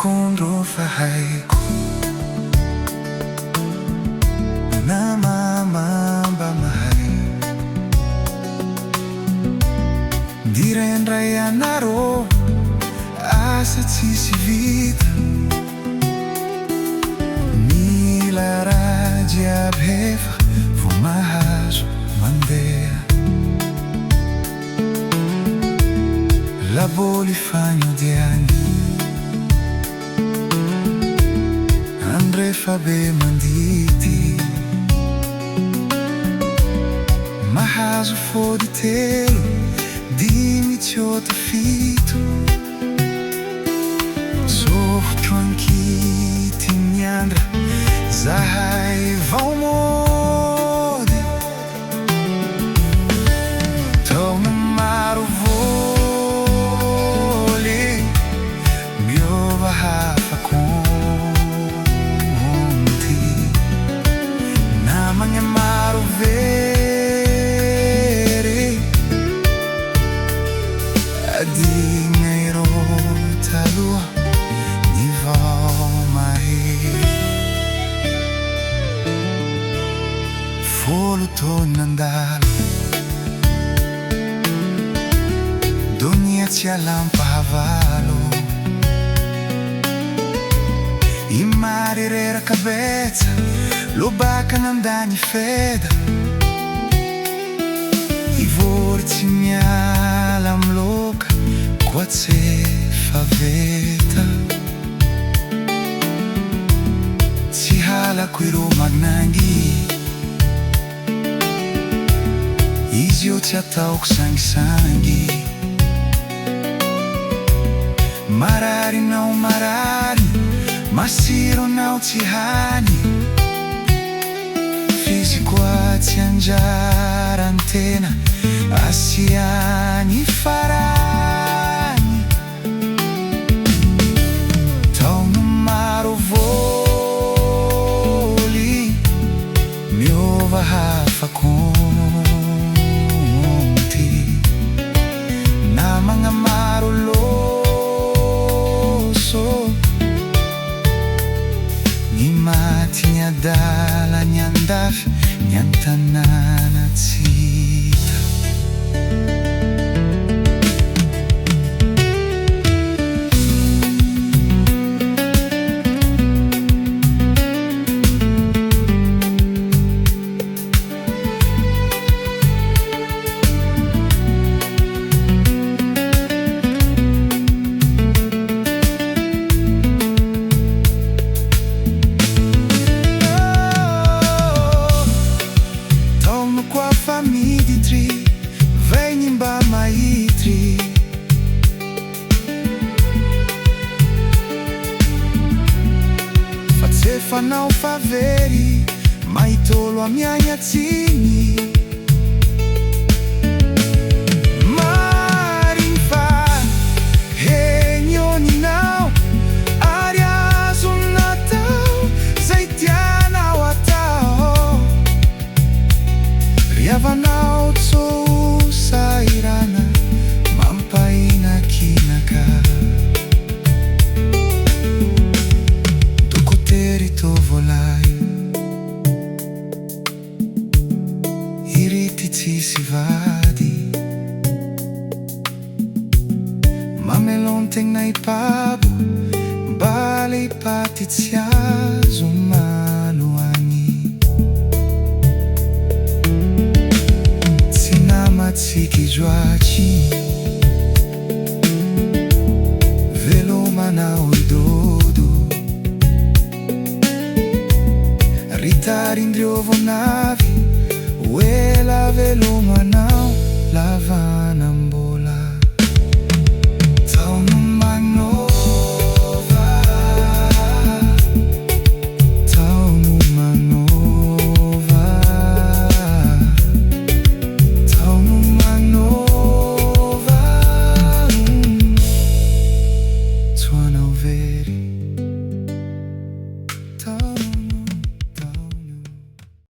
encontro fahaiko na mamamba mahay direndray anarô asa tsisy vita mila raha jiaby efa vo mahazo mandeha laboly fagnodiany andrefa be mandity mahazo fody telo dimy tsiota fito zohotro ankity miandra zahay vao mody taogno maro voly miova hafa konty namagna maro very adigna irô taloha ny vao mahery folo taona nandalo donia tsy alampahavalo imary reraka betsa lobaka nandany feda ivory tsy miala amloka koa tsy faveta tsy halako irô magnangy izy io tsy ataoko sangisangy mararinao marary masironao tsy hany fizikoa tsy anjarantena asiany farany taogno maro voly miova hafa konty namagna maro loso ny maty ny adala ny andafy ny antanàna tsy hita fanao favery mahitolo amiagna tsiny mariny fa henioninao ary azonatao zay tianao atao riavanao tsosairana mampainakinaka volay irity tsisy vady mamelon-tegna ipabo mbala ipaty tsy azo maloany tsy namatsiky joaty velomanao idodo ritarindreo vonavy oela velomanao lavanambola Taogno Magnova Taogno Magnova Taogno Magnova Tsoanao very Taogno